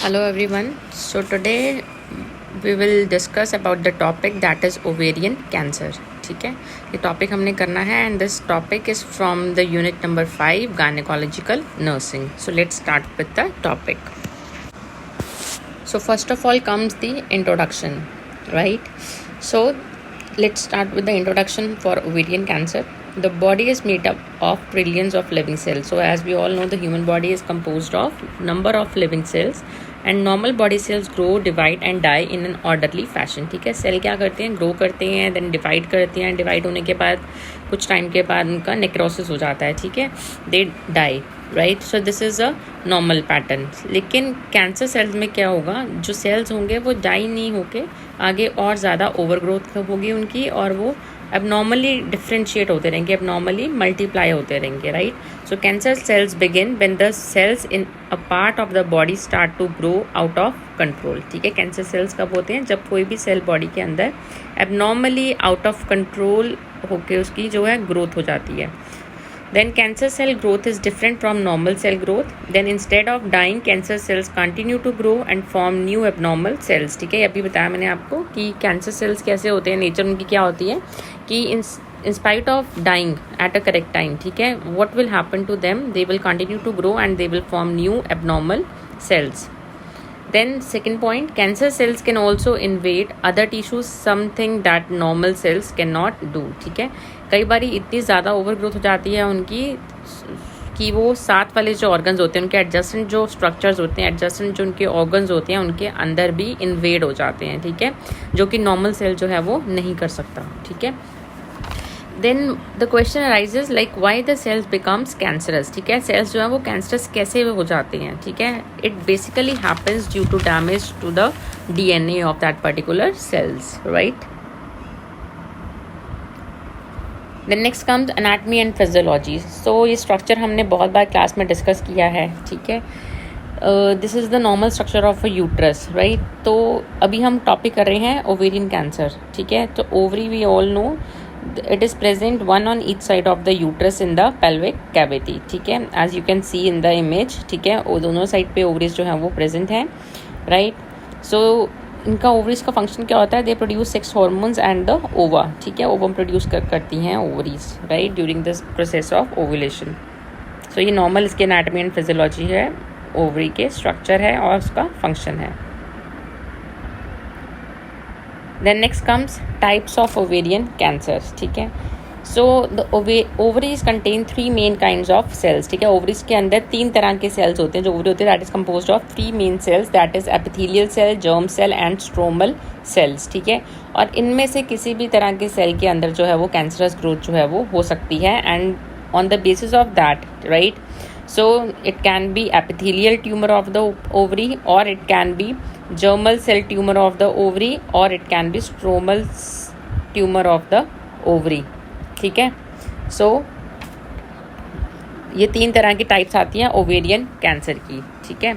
Hello everyone. So today we will discuss about the topic that is ovarian cancer. ठीक है, ये topic हमने करना है and this topic is from the unit number 5 gynecological nursing. So let's start with the topic. So first of all comes the introduction, right? So let's start with the introduction for ovarian cancer. The body is made up of trillions of living cells. So as we all know, the human body is composed of number of living cells and normal body cells grow, divide and die in an orderly fashion. ठीक है, cell क्या करते हैं, grow करते हैं, then divide करते हैं, divide होने के बाद कुछ टाइम के बाद उनका नेक्रोसिस हो जाता है. ठीक है, they die, right. So this is a normal pattern. लेकिन कैंसर सेल्स में क्या होगा, जो सेल्स होंगे वो डाई नहीं होके आगे और ज़्यादा ओवर ग्रोथ होगी उनकी, और वो abnormally differentiate होते रहेंगे, abnormally multiply होते रहेंगे, right? So cancer cells begin when the cells in a part of the body start to grow out of control. ठीक है, कैंसर सेल्स कब होते हैं, जब कोई भी सेल बॉडी के अंदर abnormally out of control होके उसकी जो है ग्रोथ हो जाती है. Then cancer cell growth is different from normal cell growth. Then instead of dying, cancer cells continue to grow and form new abnormal cells. ठीक है, अभी बताया मैंने आपको कि कैंसर सेल्स कैसे होते हैं, नेचर उनकी क्या होती है कि in spite of dying at a correct time, ठीक है, what will happen to them? They will continue to grow and they will form new abnormal cells. Then second point, cancer cells can also invade other tissues, something that normal cells cannot do. ठीक है, कई बारी इतनी ज़्यादा over growth हो जाती है उनकी कि वो साथ वाले जो ऑर्गन्स होते हैं, उनके एडजस्टेंट जो स्ट्रक्चर्स होते हैं, एडजस्टेंट जो उनके ऑर्गन्स होते हैं, उनके अंदर भी इन्वेड हो जाते हैं. ठीक है, जो कि नॉर्मल सेल जो है वो नहीं कर सकता. ठीक है, then the question arises like why the cells becomes cancerous. ठीक है, सेल्स जो है वो कैंसरस कैसे हो जाते हैं. ठीक है, it basically happens due to damage to the DNA of that particular cells, right. Then next comes anatomy and physiology. So ये स्ट्रक्चर हमने बहुत बार क्लास में डिस्कस किया है. ठीक है, this is the normal structure of a uterus, right. तो अभी हम टॉपिक कर रहे हैं ओवेरियन कैंसर. ठीक है, तो ovary we all know it is present one on each side of the uterus in the pelvic cavity. ठीक है, as you can see in the image. ठीक है, वो दोनों साइड पे ओवरीज जो हैं वो प्रेजेंट हैं, राइट. सो इनका ओवरीज का फंक्शन क्या होता है, they produce sex hormones and the ova. ठीक है, ओवम प्रोड्यूस करती हैं ovaries, right, during this process of ovulation. So ये नॉर्मल इसकी एनाटमी एंड फिजियोलॉजी है, ओवरी के स्ट्रक्चर है और उसका फंक्शन है. Then next comes types of ovarian cancers. ठीक है, so the ovaries contain three main kinds of cells. ठीक है, ovaries के अंदर तीन तरह के cells होते हैं. जो ovary होते हैं that is composed of three main cells, that is epithelial cell, germ cell and stromal cells. ठीक है, और इनमें से किसी भी तरह के सेल के अंदर जो है वो कैंसरस ग्रोथ जो है वो हो सकती है, and on the basis of that, right, so it can be epithelial tumor of the ovary or it can be germal cell tumor of the ovary or it can be stromal tumor of the ovary. ठीक है, so ये तीन तरह की types आती हैं ovarian cancer की. ठीक है,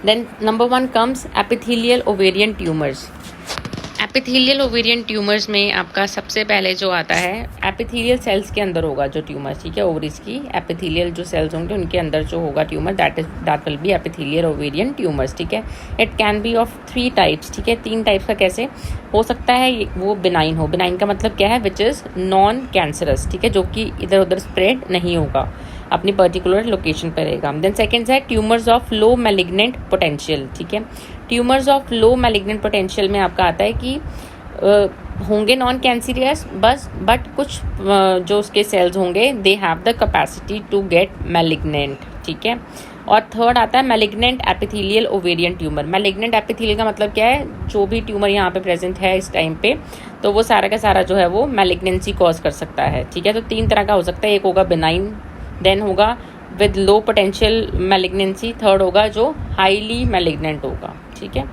then number 1 comes epithelial ovarian tumours. Epithelial ovarian tumours में आपका सबसे पहले जो आता है, एपिथेलियल सेल्स के अंदर होगा जो ट्यूमर. ठीक है, ओवरीज की एपिथेलियल जो सेल्स होंगे उनके अंदर जो होगा tumour, that will B epithelial ovarian tumours. ठीक है, it can B of 3 types. ठीक है, 3 टाइप्स का कैसे हो सकता है, वो बिनाइन हो. बिनाइन का मतलब क्या है, विच इज़ नॉन कैंसरस. ठीक है, जो कि इधर उधर स्प्रेड नहीं होगा, अपनी पर्टिकुलर लोकेशन पर रहेगा. देन सेकेंड है tumours of low malignant potential. ठीक है, tumours of low malignant potential में आपका आता है कि होंगे नॉन कैंसरियस बट कुछ जो उसके सेल्स होंगे they have the capacity to get malignant. ठीक है, और थर्ड आता है malignant epithelial ovarian tumour. Malignant epithelial का मतलब क्या है, जो भी ट्यूमर यहाँ पे प्रेजेंट है इस टाइम पे, तो वो सारा का सारा जो है वो मैलिग्नेंसी कॉज कर सकता है. ठीक है, तो 3 तरह का हो सकता है. एक होगा बिनाइन, देन होगा with low potential malignancy, third होगा जो हाईली मैलिग्नेंट होगा. ठीक है,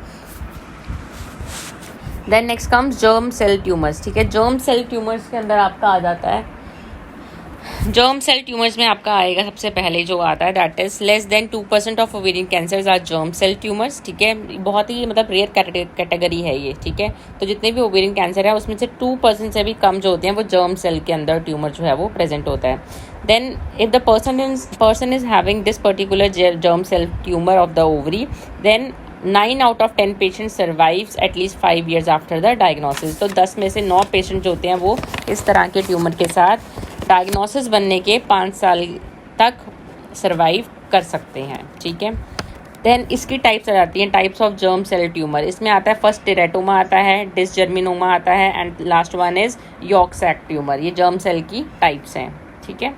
then next comes germ cell tumours. ठीक है, जर्म सेल ट्यूमर्स के अंदर आपका आ जाता है जर्म सेल ट्यूमर्स में आपका आएगा सबसे पहले जो आता है that is less than 2% of ovarian cancers are germ cell tumours, ठीक है। बहुत ही मतलब रेयर कैटेगरी है ये, ठीक है। तो जितने भी ओवेरियन कैंसर है उसमें से 2% से भी कम जो होते हैं वो जर्म सेल के अंदर ट्यूमर जो है वो प्रेजेंट होता है। Then if the person is having this particular germ cell tumor of the ovary, then 9 out of 10 patient survives at least 5 years after the diagnosis. तो 10 में से 9 पेशेंट जो होते हैं वो इस तरह के ट्यूमर के साथ डायग्नोसिस बनने के 5 साल तक सर्वाइव कर सकते हैं, ठीक है। देन इसकी टाइप्स आ जाती हैं, types of germ cell tumour. इसमें आता है फर्स्ट टेरेटोमा आता है, डिसजर्मिनोमा आता है and last one is yolk sac tumour. ये जर्म सेल की टाइप्स हैं, ठीक है।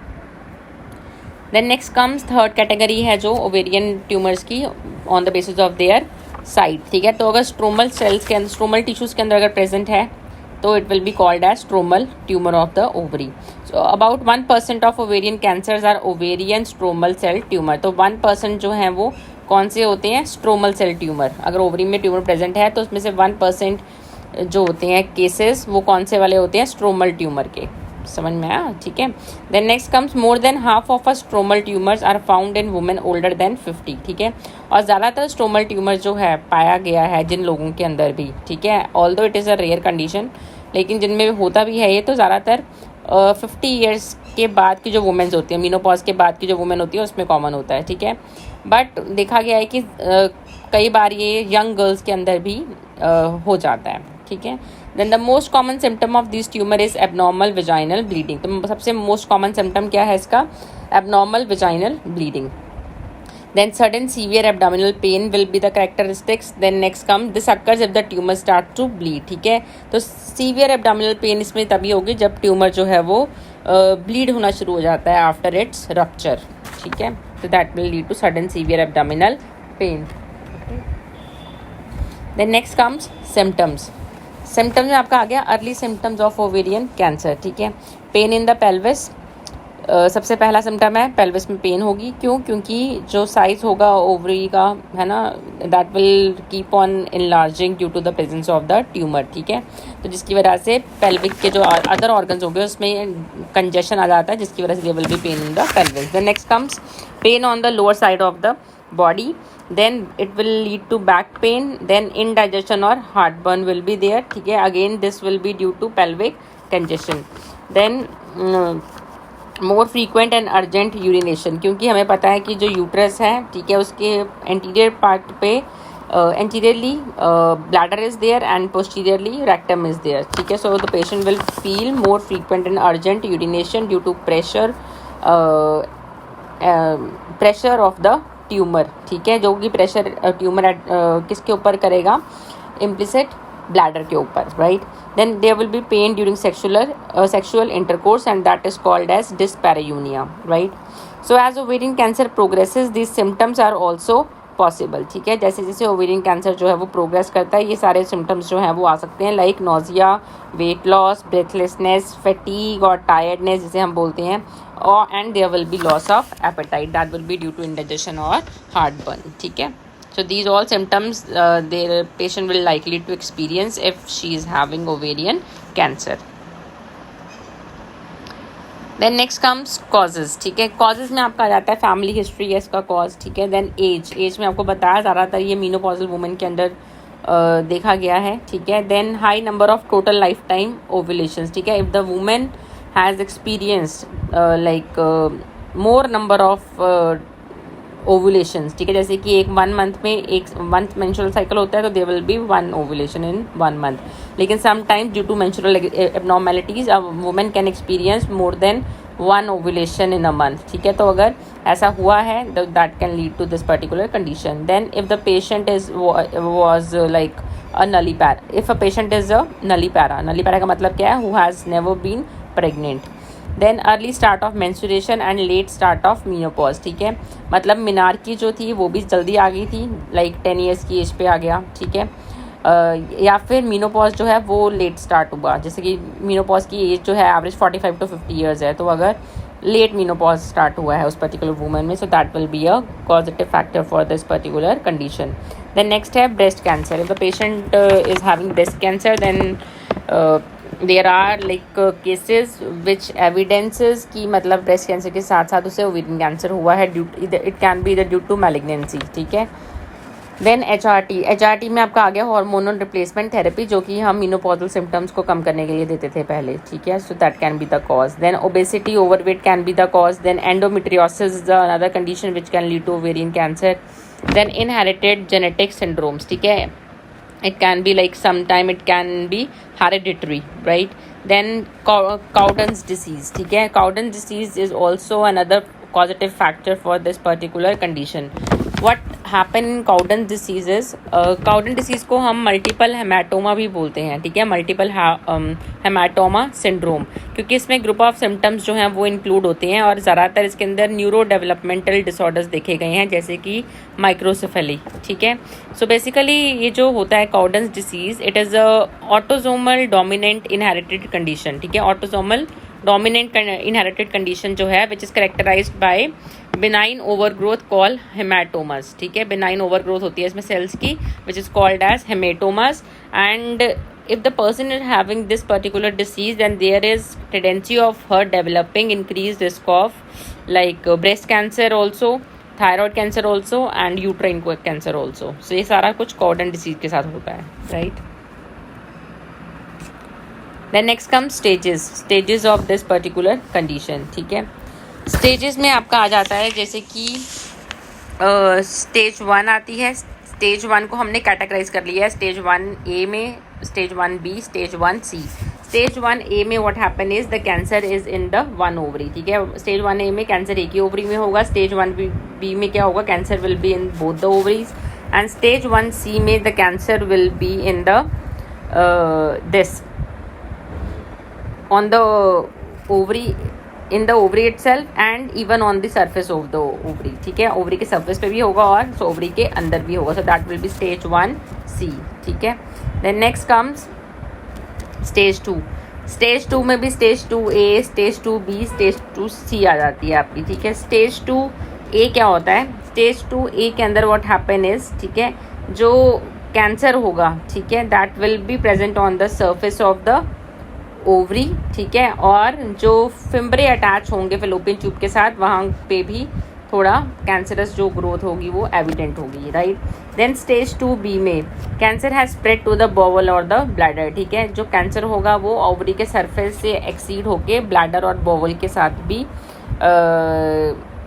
Then next comes third category है जो ओवेरियन ट्यूमर्स की on the basis of their site, ठीक है। तो अगर स्ट्रोमल सेल्स के अंदर, स्ट्रोमल टिश्यूज़ के अंदर अगर प्रेजेंट है तो it will be called as stromal tumour of the ovary. So about 1% of ovarian cancers are ovarian stromal cell tumour. तो 1% जो हैं वो कौन से होते हैं? Stromal cell tumour. अगर ओवरी में ट्यूमर प्रेजेंट है तो उसमें से 1% जो होते हैं केसेस वो कौन से वाले होते हैं? स्ट्रोमल ट्यूमर के। समझ में आया, ठीक है। Then next comes more than half of a stromal tumours are found in women older than 50, ठीक है। और ज़्यादातर स्ट्रोमल ट्यूमर जो है पाया गया है जिन लोगों के अंदर भी, ठीक है, although it is a rare condition, लेकिन जिनमें होता भी है ये, तो ज़्यादातर 50 ईयर्स के बाद की जो वुमेन्स होती हैं, मीनोपॉज के बाद की जो वुमेन होती है उसमें कॉमन होता है, ठीक है। बट देखा गया है कि कई बार ये यंग गर्ल्स के अंदर भी हो जाता है, ठीक है। Then the most common symptom of this tumour is abnormal vaginal bleeding. तो सबसे मोस्ट कॉमन सिम्टम क्या है इसका? Abnormal vaginal bleeding. Then sudden severe abdominal pain will be the characteristics. Then next comes this occurs if the tumor start to bleed, ठीक है। तो severe abdominal pain इसमें तभी होगी जब ट्यूमर जो है वो ब्लीड होना शुरू हो जाता है आफ्टर इट्स रप्चर, ठीक है। तो that will lead to sudden severe abdominal pain. Then next comes symptoms. Symptoms में आपका आ गया early symptoms of ovarian cancer, ठीक है। पेन इन द पेल्विस, सबसे पहला सिम्टम है पेल्विस में पेन होगी। क्यों? क्योंकि जो साइज होगा ओवरी का, है ना, that will keep on enlarging due to the presence of the tumour, ठीक है। तो जिसकी वजह से पेल्विक के जो अदर ऑर्गन्स होंगे उसमें कंजेशन आ जाता है, जिसकी वजह से they will be pain in the pelvis. Then next comes pain on the lower side of the body, then it will lead to back pain, then indigestion or heartburn will be there, ठीक है। again this will be due to pelvic congestion. then more frequent and urgent urination, क्योंकि हमें पता है कि जो uterus है, ठीक है, उसके एंटीरियर पार्ट पे anteriorly bladder is there and posteriorly rectum is there, ठीक है। so the patient will feel more frequent and urgent urination due to pressure of the tumour, ठीक है, जो कि प्रेशर ट्यूमर किसके ऊपर करेगा? इम्प्लिसिट ब्लैडर के ऊपर, right. Then there will be pain during sexual intercourse and that is called as dyspareunia, right. So as ovarian cancer progresses these symptoms are also possible, ठीक है। जैसे जैसे ओवेरियन कैंसर जो है वो प्रोग्रेस करता है, ये सारे सिम्टम्स जो हैं वो आ सकते हैं, like nausea, weight loss, breathlessness, fatigue और टायर्डनेस जिसे हम बोलते हैं, और and there will be loss of appetite that will be due to indigestion और हार्टबर्न, ठीक है। So these all symptoms their patient will likely to experience if she is having ovarian cancer. Then next comes causes, ठीक है। Causes में आपका आ जाता है फैमिली हिस्ट्री है इसका कॉज, ठीक है। देन एज में आपको बताया ज़्यादातर ये मीनोपॉजल वुमेन के अंदर देखा गया है, ठीक है। Then high number of total lifetime ovulations, ठीक है। If the women has experienced like more number of ovulations, ठीक है, जैसे कि एक 1 मंथ में एक मंथ मेंस्ट्रुअल साइकिल होता है तो there will be 1 ovulation in 1 month, लेकिन sometimes due to menstrual abnormalities a women can experience more than 1 ovulation in a month, ठीक है। तो अगर ऐसा हुआ है that can lead to this particular condition. Then if the patient was like a nullipara, if a patient is a nullipara का मतलब क्या है? who has never been pregnant. Then early start of menstruation and late start of menopause, ठीक है। मतलब मीनार की जो थी वो भी जल्दी आ गई थी, लाइक 10 ईयर्स की एज पे आ गया, ठीक है। या फिर मीनोपॉज जो है वो लेट स्टार्ट हुआ, जैसे कि मीनोपॉज की एज जो है एवरेज 45 to 50 ईयर्स है, तो अगर लेट मीनोपॉज स्टार्ट हुआ है उस पर्टिकुलर वुमन में, so that will be a positive factor for this particular condition. Then next है breast cancer. If the patient is having breast cancer, then there are like cases which evidences की मतलब breast cancer के साथ साथ उसे ovarian cancer हुआ है, it can be due to malignancy, ठीक है। देन एच आर टी में आपका आ गया हार्मोनल रिप्लेसमेंट थेरेपी, जो कि हम मेनोपॉजल सिम्टम्स को कम करने के लिए देते थे पहले, ठीक है। So that can be the cause. Then obesity, overweight can be the cause. Then endometriosis is another condition which can lead to ovarian cancer. Then inherited genetic syndromes, ठीक है, it can be like sometime it can be hereditary, right? Then Cowden's disease, ठीक है, Cowden's disease is also another causative factor for this particular condition. What happen in Cowden's disease is Cowden disease को हम multiple haematoma भी बोलते हैं, ठीक है, multiple haematoma syndrome, क्योंकि इसमें ग्रुप ऑफ सिम्टम्स जो हैं वो इंक्लूड होते हैं और ज़्यादातर इसके अंदर न्यूरो डेवलपमेंटल डिसऑर्डर्स देखे गए हैं, जैसे कि माइक्रोसेफेली, ठीक है। सो बेसिकली ये जो होता है Cowden's disease, it is a autosomal dominant inherited condition, ठीक है, ऑटोसोमल डोमिनेंट इनहेरिटेड कंडीशन जो है which is characterized by benign overgrowth call haematomas, ठीक है, बिनाइन ओवरग्रोथ होती है इसमें सेल्स की which is called as haematomas. And if the person is having this particular disease, then there is tendency of her developing increased risk of like breast cancer also, thyroid cancer also and uterine cancer also. So ये सारा कुछ Cowden disease के साथ होता है, right? Then next comes stages of this particular condition, ठीक है। stages में आपका आ जाता है जैसे कि स्टेज 1 आती है। स्टेज 1 को हमने कैटेगराइज कर लिया है स्टेज 1A में, stage 1B, stage 1C। Stage 1A में what happen is the cancer is in the 1 ovary, ठीक है। स्टेज 1A में कैंसर एक ही ओवरी में होगा। स्टेज 1B में क्या होगा, cancer will be in both the ovaries. And stage 1C में the cancer will be in the this on the ovary, in the ovary itself and even on the surface of the ovary, ठीक है, ovary के surface पे भी होगा और ovary के अंदर भी होगा। So that will be stage 1C, ठीक है। Then next comes stage 2। Stage 2 में भी stage 2A, stage 2B, stage 2C आ जाती है आपकी, ठीक है। स्टेज 2A क्या होता है, स्टेज 2A के अंदर व्हाट हैपन इज, ठीक है, जो कैंसर होगा, ठीक है, that will be present on the surface of the ovary, ठीक है, और जो फिम्बरे अटैच होंगे फेलोपियन ट्यूब के साथ वहाँ पे भी थोड़ा कैंसरस जो ग्रोथ होगी वो एविडेंट होगी, राइट। देन स्टेज 2B में cancer has spread to the bowel और द ब्लैडर, ठीक है, जो कैंसर होगा वो ओवरी के सरफेस से एक्सीड होके ब्लैडर और बॉवल के साथ भी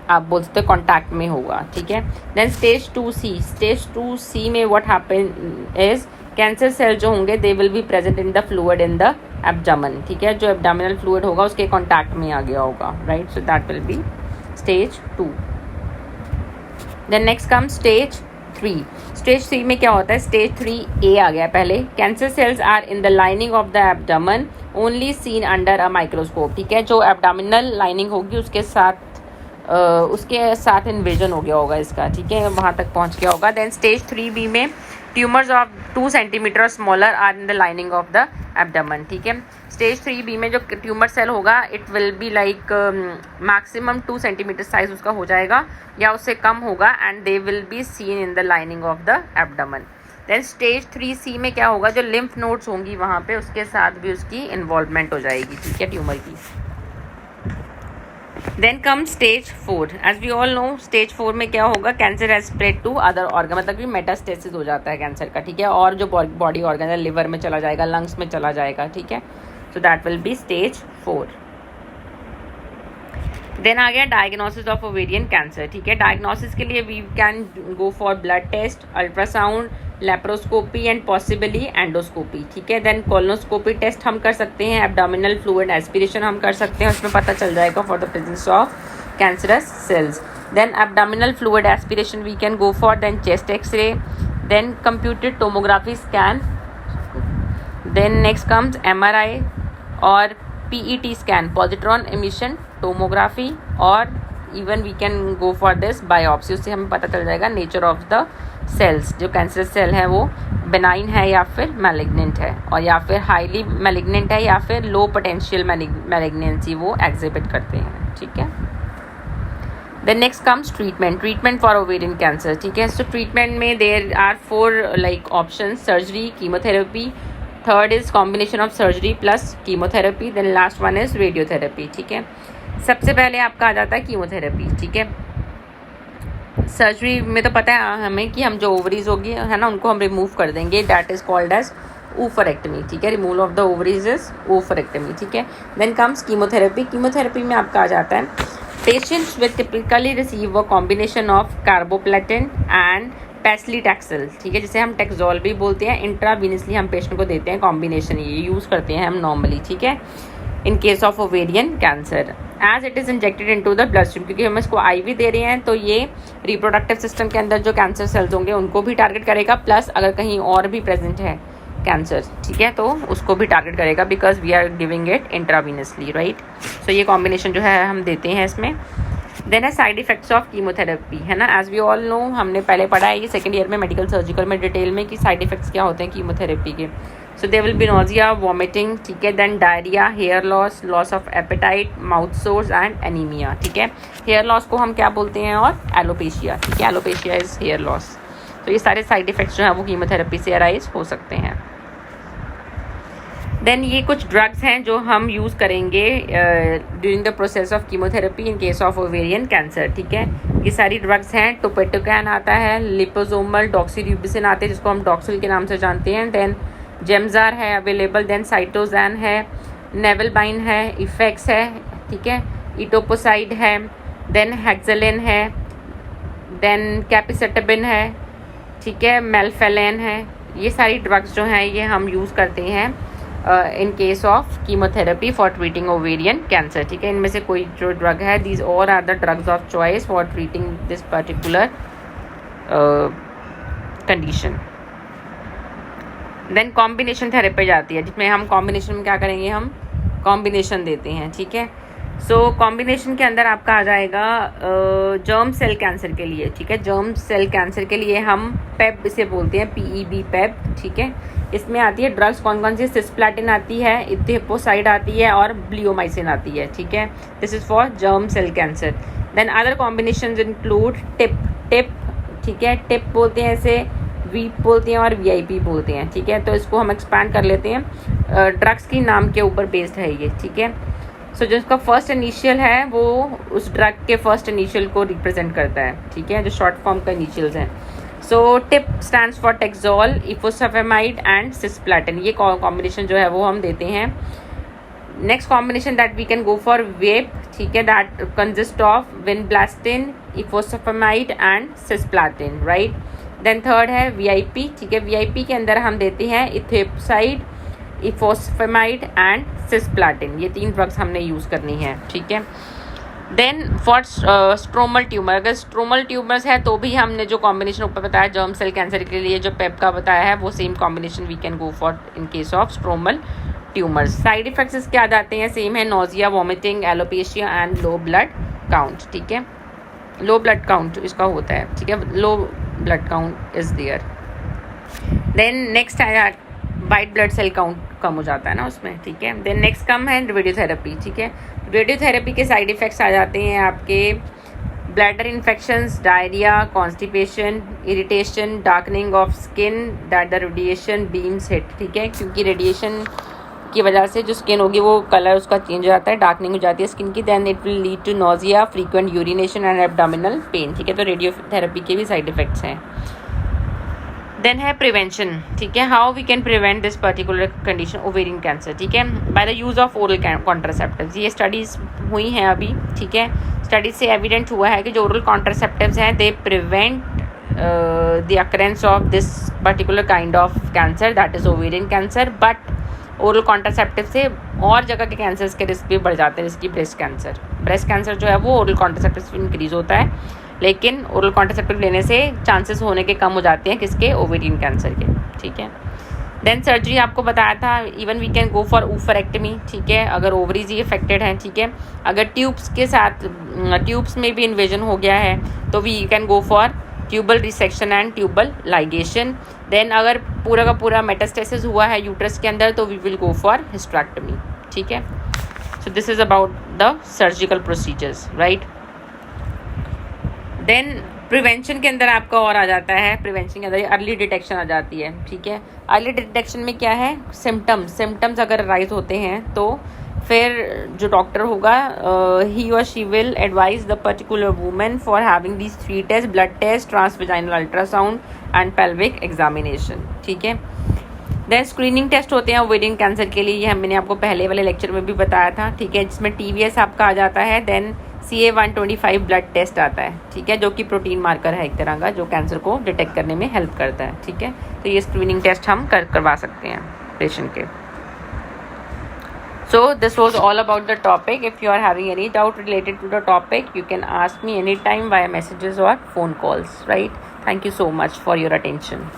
आप बोल सकते हो कॉन्टैक्ट में होगा, ठीक है। Then stage 2C, stage 2C में what happen is cancer cell जो होंगे they will be present in the fluid in the abdomen, ठीक है, जो एब्डोमिनल फ्लूइड होगा उसके कॉन्टैक्ट में आ गया होगा, right. So that will be stage 2। Then next come stage 3। Stage 3 में क्या होता है, स्टेज 3A आ गया पहले। Cancer cells are in the lining of the abdomen only seen under a microscope, ठीक है, जो एब्डोमिनल लाइनिंग होगी उसके साथ इन्वेजन हो गया होगा इसका, ठीक है, वहाँ तक पहुँच गया होगा। देन स्टेज 3B में ट्यूमर्स ऑफ 2 सेंटीमीटर और smaller are in the lining of the abdomen, ठीक है। स्टेज 3B में जो ट्यूमर सेल होगा it will be like maximum 2 centimetre size उसका हो जाएगा या उससे कम होगा and they will be seen in the lining of the abdomen. Then stage 3C में क्या होगा, जो लिम्फ नोड्स होंगी वहाँ पे उसके साथ भी उसकी इन्वॉल्वमेंट हो जाएगी, ठीक है, ट्यूमर की। Then come stage 4। As we all know stage 4 में क्या होगा, cancer has spread to other organ, मतलब कि मेटास्टेसिस हो जाता है कैंसर का, ठीक है, और जो बॉडी ऑर्गन है लिवर में चला जाएगा, लंग्स में चला जाएगा, ठीक है। So that will be stage 4। Then आ गया डायग्नोसिस ऑफ ओवेरियन कैंसर, ठीक है। डायग्नोसिस के लिए we can go for blood test, ultrasound, laparoscopy and possibly endoscopy, ठीक है। देन कोलोनोस्कोपी टेस्ट हम कर सकते हैं, एब्डोमिनल फ्लूइड एस्पिरेशन हम कर सकते हैं, उसमें पता चल जाएगा for the presence of cancerous cells. Then abdominal fluid aspiration we can go for, then chest x ray, then computed tomography scan, then next comes MRI और PET scan, positron emission tomography, और even we can go for this biopsy, उससे हमें पता चल जाएगा nature of the cells, जो cancer cell है वो बेनाइन है या फिर मैलिग्नेंट है, और या फिर हाईली मैलिग्नेंट है या फिर लो पोटेंशियल मैलिग्नेंसी वो एग्जिबिट करते हैं, ठीक है। Then next comes treatment for ovarian cancer, ठीक है। सो ट्रीटमेंट में there are 4 like option, surgery, chemotherapy, third is combination of surgery plus chemotherapy, then last one is radiotherapy, ठीक है। सबसे पहले आपका आ जाता है कीमोथेरेपी, ठीक है। सर्जरी में तो पता है हमें कि हम जो ओवरीज होगी है ना उनको हम रिमूव कर देंगे, that is called as oophorectomy, ठीक है। Removal of the ovaries is oophorectomy, ठीक है। Then comes chemotherapy. कीमोथेरेपी में आपका आ जाता है patients with typically receive a combination of carboplatin and paclitaxel, ठीक है, जिसे हम टेक्सोल भी बोलते हैं। इंट्रावीनसली हम पेशेंट को देते हैं कॉम्बिनेशन, ये यूज़ करते हैं हम नॉर्मली, ठीक है, in case of ovarian cancer as it is injected into the blood stream, क्योंकि हम इसको आईवी दे रहे हैं तो ये रिप्रोडक्टिव सिस्टम के अंदर जो कैंसर सेल्स होंगे उनको भी टारगेट करेगा, प्लस अगर कहीं और भी प्रेजेंट है कैंसर, ठीक है, तो उसको भी टारगेट करेगा, because we are giving it intravenously, right. So ये कॉम्बिनेशन जो है हम देते हैं इसमें। देन है साइड इफेक्ट्स ऑफ कीमोथेरेपी, है ना, एज वी ऑल नो, हमने पहले पढ़ा है ये सेकेंड ईयर में मेडिकल सर्जिकल में डिटेल में कि साइड इफेक्ट्स क्या होते हैं कीमोथेरेपी के। So they will be nausea, vomiting, ठीक है, then diarrhoea, hair loss, loss of appetite, mouth sores and anaemia, ठीक है। हेयर लॉस को हम क्या बोलते हैं, और एलोपेशिया, ठीक है, एलोपेशिया इज हेयर लॉस। तो ये सारे साइड इफेक्ट्स जो हैं वो कीमोथेरेपी से अराइज हो सकते हैं। देन ये कुछ ड्रग्स हैं जो हम यूज़ करेंगे during the process of chemotherapy in case of ovarian cancer, ठीक है। ये सारी ड्रग्स हैं, टोपेटोकैन आता है, लिपोसोमल, डॉक्सीरूबिसिन आते हैं जिसको हम डॉक्सिल के नाम से जानते हैं, देन जेमजार है अवेलेबल, देन साइटोजैन है, नेवलबाइन है, इफेक्स है, ठीक है, इटोपोसाइड है, देन हेक्सेलिन है, देन कैपिसेटाबिन है, ठीक है, मेल्फेलेन है। ये सारी ड्रग्स जो हैं ये हम यूज़ करते हैं in case of chemotherapy for treating ovarian cancer, ठीक है। इनमें से कोई जो ड्रग है, these all are the drugs of choice for treating this particular condition. Then combination therapy जाती है, जिसमें हम कॉम्बिनेशन में क्या करेंगे, हम कॉम्बिनेशन देते हैं, ठीक है। सो कॉम्बिनेशन के अंदर आपका आ जाएगा जर्म सेल कैंसर के लिए, ठीक है, जर्म सेल कैंसर के लिए हम पेप इसे बोलते हैं, PEB पेप, ठीक है। इसमें आती है ड्रग्स कौन कौन सी, सिस्प्लैटिन आती है, इथियोपोसाइड आती है और ब्लियोमाइसिन आती है, ठीक है। This is for germ cell cancer. Then other combinations include TIP, ठीक है, टिप बोलते हैं इसे, वीप बोलते हैं और VIP बोलते हैं, ठीक है। तो इसको हम एक्सपैंड कर लेते हैं, ड्रग्स की नाम के ऊपर बेस्ड है ये, ठीक है। सो जो इसका फर्स्ट इनिशियल है वो उस ड्रग के फर्स्ट इनिशियल को रिप्रेजेंट करता है, ठीक है, जो शॉर्ट फॉर्म का इनिशियल्स हैं। So TIP stands for Taxol, ifosfamide and cisplatin, ये कॉम्बिनेशन जो है वो हम देते हैं। Next combination that we can go for VeIP, ठीक है, that consist of vinblastine, ifosfamide and cisplatin, right. Then third है VIP, ठीक है, VIP के अंदर हम देते हैं इथेपोसाइड, इफोसफेमाइड एंड सिस्प्लैटिन, ये 3 ड्रग्स हमने यूज़ करनी है, ठीक है। देन फॉर स्ट्रोमल ट्यूमर, अगर स्ट्रोमल ट्यूमर्स है तो भी हमने जो कॉम्बिनेशन ऊपर बताया जर्म सेल कैंसर के लिए जो पेप का बताया है वो same combination we can go for in case of stromal tumours. Side effects इसके आ जाते हैं, सेम है, nausea, vomiting, alopecia and low blood count, ठीक है, लो ब्लड काउंट इसका होता है, ठीक है, low blood count is there. Then next आया वाइट ब्लड सेल काउंट कम हो जाता है ना उसमें, ठीक है। देन नेक्स्ट कम है रेडियोथेरेपी, ठीक है। रेडियोथेरेपी के साइड इफ़ेक्ट्स आ जाते हैं आपके bladder infections, diarrhoea, constipation, irritation, darkening of skin that the radiation beams hit, ठीक है, क्योंकि रेडिएशन की वजह से जो स्किन होगी वो कलर उसका चेंज हो जाता है, डार्कनिंग हो जाती है स्किन की। Then it will lead to nausea, frequent urination and abdominal pain, ठीक है। तो रेडियोथेरेपी के भी साइड इफ़ेक्ट्स हैं। देन है प्रिवेंशन, ठीक है, how we can prevent this particular condition ovarian cancer, ठीक है, by the use of oral contraceptives. ये स्टडीज़ हुई हैं अभी, ठीक है, स्टडीज से एविडेंट हुआ है कि जो ओरल कॉन्ट्रासेप्टिव्स हैं they prevent the occurrence of this particular kind of cancer that is ovarian cancer, but oral contraceptive से और जगह के कैंसर्स के रिस्क भी बढ़ जाते हैं, जैसे कि ब्रेस्ट कैंसर जो है वो ओरल कॉन्ट्रासेप्टिव से इंक्रीज होता है, लेकिन ओरल कॉन्ट्रासेप्टिव लेने से चांसेस होने के कम हो जाते हैं, किसके, ओवेरियन कैंसर के, ठीक है। देन सर्जरी आपको बताया था, even we can go for oophorectomy, ठीक है, अगर ओवरीज ही अफेक्टेड हैं, ठीक है। अगर ट्यूब्स के साथ ट्यूब्स में भी इन्वेजन हो गया है तो we can go for tubal resection and tubal ligation. Then अगर पूरा का पूरा मेटास्टेसिस हुआ है यूट्रस के अंदर तो we will go for hysterectomy, ठीक है। So this is about the surgical procedures, right. Then prevention के अंदर आपका और आ जाता है, प्रिवेंशन के अंदर अर्ली डिटेक्शन आ जाती है, ठीक है। अर्ली डिटेक्शन में क्या है, सिम्टम्स अगर राइज होते हैं तो फिर जो डॉक्टर होगा ही और she will advise the particular women for having these 3 test, blood test, transvaginal ultrasound and pelvic examination, ठीक है। देन स्क्रीनिंग टेस्ट होते हैं ओवेरियन कैंसर के लिए, ये मैंने आपको पहले वाले लेक्चर में भी बताया था, ठीक है, जिसमें TVS आपका आ जाता है। देन CA-125 ब्लड टेस्ट आता है, ठीक है, जो कि प्रोटीन मार्कर है एक तरह का, जो कैंसर को डिटेक्ट करने में हेल्प करता है, ठीक है। तो ये स्क्रीनिंग टेस्ट हम करवा सकते हैं पेशेंट के। So this was all about the topic. If you are having any doubt related to the topic, you can ask me anytime via messages or phone calls, right? Thank you so much for your attention.